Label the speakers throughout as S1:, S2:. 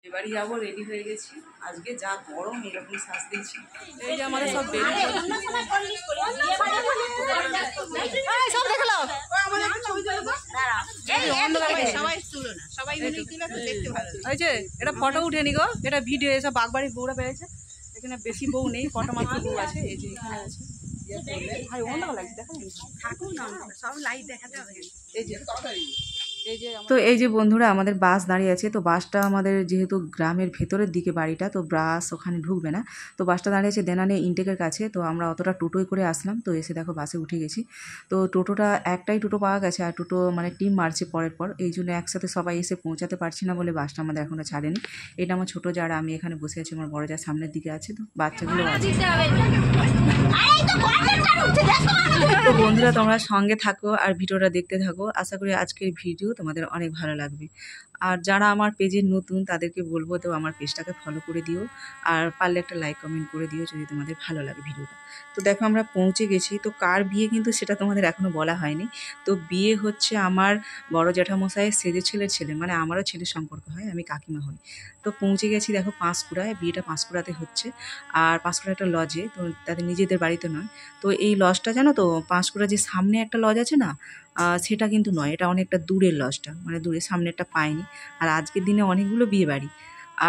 S1: এবারে যাবো, রেডি হয়ে গেছি। আজকে যা গরম এরকম শ্বাস দিয়েছি। এই যে আমাদের সব বেরিয়ে এটা ফটো উঠেনি গো, এটা ভিডিও। এসব বাগবাড়ির বউরা পেয়েছে, এখানে বেশি বউ নেই, কটা মাত্র বউ আছে। এই যে এখানে আছে ভাই, অন্য লাগছে, দেখা থাকুন না, সব লাইট দেখাতে হবে। এই যে তো এই যে বন্ধুরা আমাদের বাস দাঁড়িয়ে আছে। তো বাসটা আমাদের যেহেতু গ্রামের ভেতরের দিকে বাড়িটা, তো বাস ওখানে ঢুকবে না। তো বাসটা দাঁড়িয়ে আছে দেনানে ইনটেকের কাছে। তো আমরা অতটা টোটোই করে আসলাম। তো এসে দেখো বাসে উঠে গেছি। তো টোটোটা একটাই টোটো পাওয়া গেছে, আর টোটো মানে টিম মারছে পরের পর। এই জন্য একসাথে সবাই এসে পৌঁছাতে পারছি না বলে বাসটা আমাদের এখনও ছাড়েনি। এটা আমার ছোটো যারা, আমি এখানে বসে আছি, আমার বড় যা সামনের দিকে আছে। তো বাচ্চাগুলো আছে। তো বন্ধুরা তোমরা সঙ্গে থাকো আর ভিডিওটা দেখতে থাকো। আশা করি আজকের ভিডিও তোমাদের অনেক ভালো লাগবে। আর যারা আমার পেজের নতুন তাদেরকে বলবো তো আমার পেজটাকে ফলো করে দিও, আর পারলে একটা লাইক কমেন্ট করে দিও যদি তোমাদের ভালো লাগে ভিডিওটা। তো দেখো আমরা পৌঁছে গেছি। তো কার বিয়ে কিন্তু সেটা তোমাদের এখনও বলা হয়নি। তো বিয়ে হচ্ছে আমার বড় জ্যাঠামশাইয়ের সেজে ছেলের ছেলে, মানে আমারও ছেলের সম্পর্ক হয়, আমি কাকিমা হই। তো পৌঁছে গেছি দেখো পাঁশকুড়ায়। বিয়েটা পাঁশকুড়াতে হচ্ছে, আর পাঁশকুড়া একটা লজে, তো তাদের নিজেদের বাড়িতে নয়। তো এই লজটা জানো তো, পাঁশকুড়া যে সামনে একটা লজ আছে না, সেটা কিন্তু নয়, এটা অনেকটা দূরের লজটা, মানে দূরে, সামনেরটা পাইনি। আর আজকের দিনে অনেকগুলো বিয়ে বাড়ি।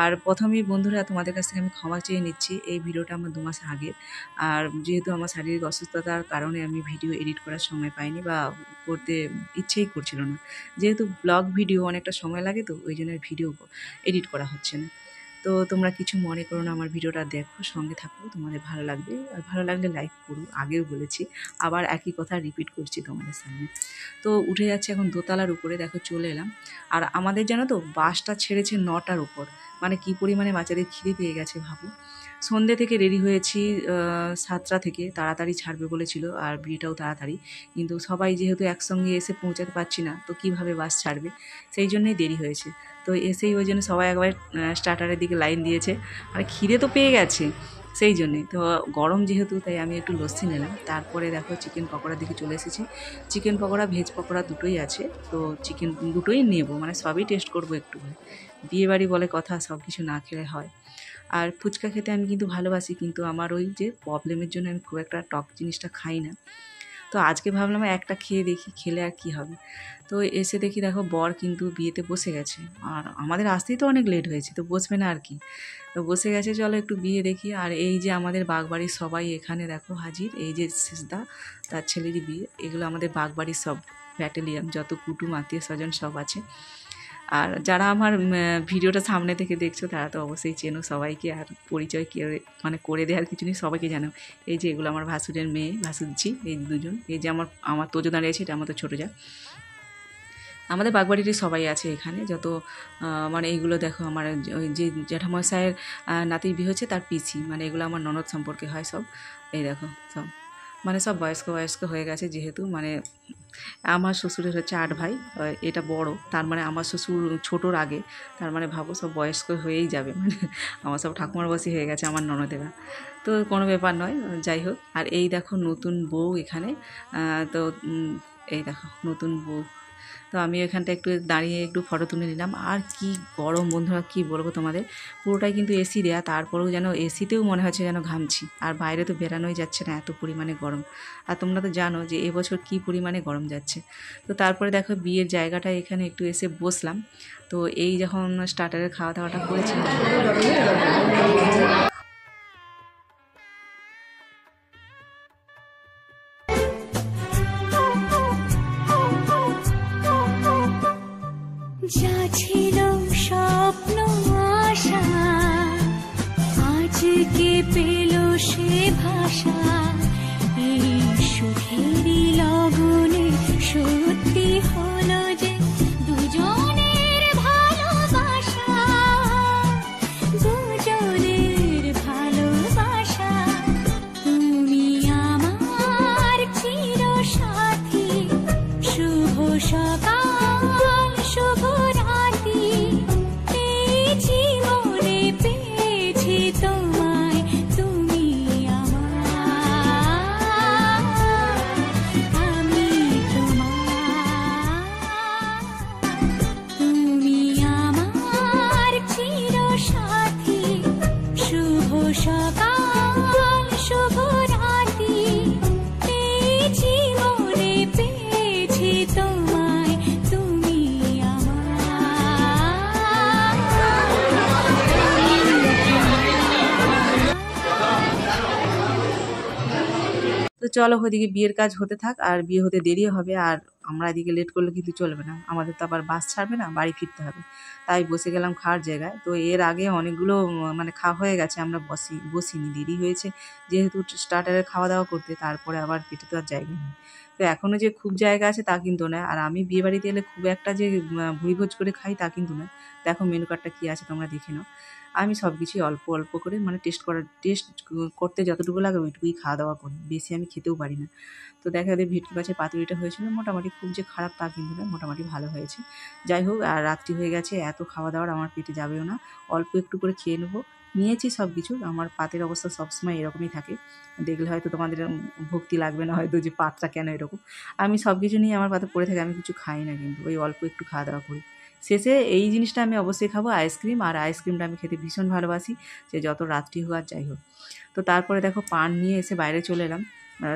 S1: আর প্রথমেই বন্ধুরা তোমাদের কাছ থেকে আমি ক্ষমা চেয়ে নিচ্ছি, এই ভিডিওটা আমার 2 মাস আগের। আর যেহেতু আমার শারীরিক অসুস্থতার কারণে আমি ভিডিও এডিট করার সময় পাইনি, বা করতে ইচ্ছেই করছিল না। যেহেতু ব্লগ ভিডিও অনেকটা সময় লাগে, তো ওই জন্য ভিডিও এডিট করা হচ্ছে না। তো তোমরা কিছু মনে করো না, আমার ভিডিওটা দেখো, সঙ্গে থাকো, তোমাদের ভালো লাগবে। আর ভালো লাগলে লাইক করো, আগেও বলেছি, আবার একই কথা রিপিট করছি তোমাদের সামনে। তো উঠে যাচ্ছে এখন দোতলার উপরে, দেখো চলে এলাম। আর আমাদের জানো তো বাসটা ছেড়েছে 9টার উপর, মানে কি পরিমাণে বাচ্চাদের খিদে পেয়ে গেছে ভাবো। সন্ধ্যে থেকে রেডি হয়েছি, 7টা থেকে তাড়াতাড়ি ছাড়বে বলেছিল, আর বিয়েটাও তাড়াতাড়ি। কিন্তু সবাই যেহেতু একসঙ্গে এসে পৌঁছাতে পারছি না, তো কিভাবে বাস ছাড়বে, সেই জন্যই দেরি হয়েছে। তো এসেই ওই জন্য সবাই একবার স্টার্টারের দিকে লাইন দিয়েছে, মানে খিদে তো পেয়ে গেছে সেই জন্যে। তো গরম যেহেতু, তাই আমি একটু লস্যি নিলাম। তারপরে দেখো চিকেন পকোড়ার দিকে চলে এসেছি। চিকেন পকোড়া ভেজ পকোড়া দুটোই আছে। তো চিকেন দুটোই নেব, মানে সবই টেস্ট করবো একটু। বিয়েবাড়ি বলে কথা, সব কিছু না খেলে হয়। আর ফুচকা খেতে আমি কিন্তু ভালোবাসি, কিন্তু আমার ওই যে প্রবলেমের জন্য আমি খুব একটা টক জিনিসটা খাই না। তো আজকে ভাবলাম একটা খেয়ে দেখি, খেলে আর কি হবে। তো এসে দেখি দেখো বর কিন্তু বিয়েতে বসে গেছে, আর আমাদের আসতেই তো অনেক লেট হয়েছে, তো বসবে না আর কি। তো বসে গেছে, চলো একটু বিয়ে দেখি। আর এই যে আমাদের বাগবাড়ির সবাই এখানে দেখো হাজির। এই যে সিজদা, তার ছেলেরই বিয়ে। এগুলো আমাদের বাগবাড়ির সব ব্যাটালিয়ান, যত কুটুম আত্মীয় স্বজন সব আছে। আর যারা আমার ভিডিওটা সামনে থেকে দেখছো তারা তো অবশ্যই চেনো সবাইকে, আর পরিচয় মানে করে দেওয়ার কিছু নেই, সবাইকে জানো। এই যে এগুলো আমার ভাসুরের মেয়ে, ভাসুরজি, এই দুজন। এই যে আমার তোজো দাঁড়িয়েছে, এটা আমাদের ছোটো যা। আমাদের বাগবাড়িরই সবাই আছে এখানে, যত মানে এইগুলো দেখো আমার ওই যে জ্যাঠামশাইয়ের নাতির বিয়ে হচ্ছে তার পিসি, মানে এগুলো আমার ননদ সম্পর্কে হয় সব। এই দেখো সব মানে সব বয়স্ক হয়ে গেছে, যেহেতু মানে আমার শ্বশুরের হচ্ছে 8 ভাই, এটা বড়, তার মানে আমার শ্বশুর ছোটোর আগে, তার মানে ভাবো সব বয়স্ক হয়েই যাবে, মানে আমার সব ঠাকুমার বয়সী হয়ে গেছে আমার ননদেরা। তো কোনো ব্যাপার নয়, যাই হোক। আর এই দেখো নতুন বউ এখানে। তো এই দেখো নতুন বউ। তো আমি এখানটা একটু দাঁড়িয়ে একটু ফটো তুলে নিলাম। আর কি গরম বন্ধুরা, কি বলবো তোমাদের, পুরোটাই কিন্তু এসি দেয়া, তারপরেও যেন এসিতেও মনে হচ্ছে যেন ঘামছি। আর বাইরে তো বেরানোই যাচ্ছে না, এত পরিমাণে গরম। আর তোমরা তো জানো যে এবছর কি পরিমাণে গরম যাচ্ছে। তো তারপরে দেখো বিয়ের জায়গাটা এখানে একটু এসে বসলাম। তো এই যখন স্টার্টারের খাওয়া দাওয়াটা করেছি,
S2: যা ছিল স্বপ্ন আশা আজকে পেল সে ভাষা, এই সুখেরই লগনে সত্যি হলো যে দুজনের ভালোবাসা, দুজনের ভালোবাসা। তুমি আমার চির সাথী, শুভ সকাল শুভ রাতি, এই জীবনে পেয়েছি তোমায়, তুমি আমার। সকাল শুভ রাতি পেয়েছি মনে পেয়েছি তোমায় তুমি
S1: তো চলো ওইদিকে বিয়ের কাজ হতে থাক, আর বিয়ে হতে দেরি হবে, আর আমরা এদিকে লেট করলে কিন্তু চলবে না, আমাদের তো আবার বাস ছাড়বে না, বাড়ি ফিরতে হবে। তাই বসে গেলাম খাওয়ার জায়গায়। তো এর আগে অনেকগুলো মানে খাওয়া হয়ে গেছে, আমরা বসিনি, দেরি হয়েছে যেহেতু স্টার্টারের খাওয়া দাওয়া করতে, তারপরে আবার পেটে তো আর জায়গা নেই। তো এখনও যে খুব জায়গা আছে তা কিন্তু নয়, আর আমি বিয়ে বাড়িতে এলে খুব একটা যে ভুড়িভোজ করে খাই তা কিন্তু নয়। দেখো মেনু কার্ডটা কী আছে তোমরা দেখে নাও। আমি সব কিছুই অল্প অল্প করে মানে টেস্ট করতে যতটুকু লাগে ওইটুকুই খাওয়া দাওয়া করি, বেশি আমি খেতেও পারি না। তো দেখা যায় ভেটকি মাছের পাতুরিটা হয়েছিল মোটামুটি, খুব যে খারাপ তা কিন্তু না, মোটামুটি ভালো হয়েছে। যাই হোক, আর রাত্রি হয়ে গেছে, এত খাওয়া দাওয়ার আমার পেটে যাবেও না, অল্প একটু করে খেয়ে নেবো। নিয়েছি সব কিছু, আমার পাতের অবস্থা সবসময় এরকমই থাকে, দেখলে হয়তো তোমাদের ভক্তি লাগবে না হয়তো যে পাতটা কেন এরকম। আমি সব কিছু নিয়ে আমার পাতে পড়ে থাকে, আমি কিছু খাই না কিন্তু, ওই অল্প একটু খাওয়া দাওয়া করি। শেষে এই জিনিসটা আমি অবশ্যই খাবো, আইসক্রিম, আর আইসক্রিমটা আমি খেতে ভীষণ ভালোবাসি, সে যত রাত্রি হোক আর যাই হোক। তো তারপরে দেখো পান নিয়ে এসে বাইরে চলে এলাম।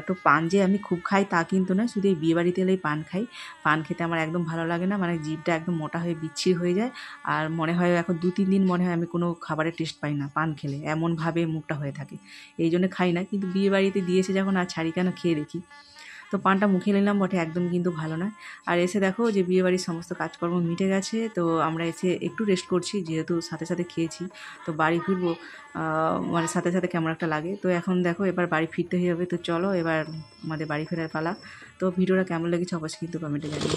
S1: তো পান যে আমি খুব খাই তা কিন্তু নয়, শুধু এই বিয়েবাড়িতে এলেই পান খাই। পান খেতে আমার একদম ভালো লাগে না, মানে জিভটা একদম মোটা হয়ে বিচ্ছিরি হয়ে যায়, আর মনে হয় এখন 2-3 দিন মনে হয় আমি কোনো খাবারের টেস্ট পাই না পান খেলে, এমনভাবে মুখটা হয়ে থাকে, এই জন্য খাই না। কিন্তু বিয়েবাড়িতে দিয়েছে যখন আর ছাড়ি কেন, খেয়ে দেখি। তো পানটা মুখে নিলাম বটে, একদম কিন্তু ভালো নয়। আর এসে দেখো যে বিয়েবাড়ির সমস্ত কাজকর্ম মিটে গেছে, তো আমরা এসে একটু রেস্ট করছি, যেহেতু সাথে সাথে খেয়েছি, তো বাড়ি ফিরবো মানে সাথে সাথে কেমন একটা লাগে। তো এখন দেখো এবার বাড়ি ফিরতে হবে, তো চলো এবার আমাদের বাড়ি ফেরার পালা। তো ভিডিওটা কেমন লেগেছে অবশ্যই কিন্তু কমেন্টে জানিও।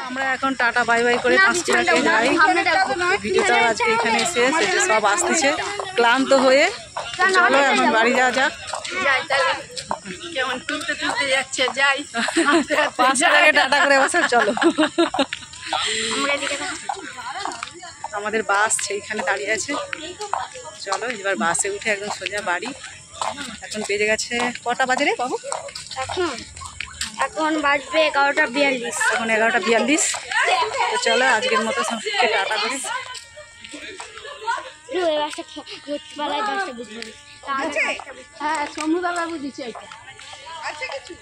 S1: আমরা এখন টাটা বাই বাই করে পাঁচটাকে যাই। ভিডিওটা আজকে এখানে শেষ, এটা সব আসতেছে ক্লান্ত হয়ে। চলো এখন বাড়ি যাওয়া যাক।
S3: কেমন তুলতে তুলতে যাচ্ছে, যাই
S1: 5টা থেকে টাটা করে বসে চলো। আমাদের বাস সেইখানে দাঁড়িয়ে আছে, চলো এবার বাসে উঠে একদম সোজা বাড়ি। এখন বেজে গেছে কটা বাজে রে বাবু?
S4: এখন বাজবে 11:42।
S1: এখন 11:42। তো চলো আজকের মতো সবকে টাটা করি।
S4: এই বাসটা ঘুরতে পালায় 10টা বুঝবো।
S3: হ্যাঁ সমুদ্র বাবু দিচ্ছে এটা। আচ্ছা কিছু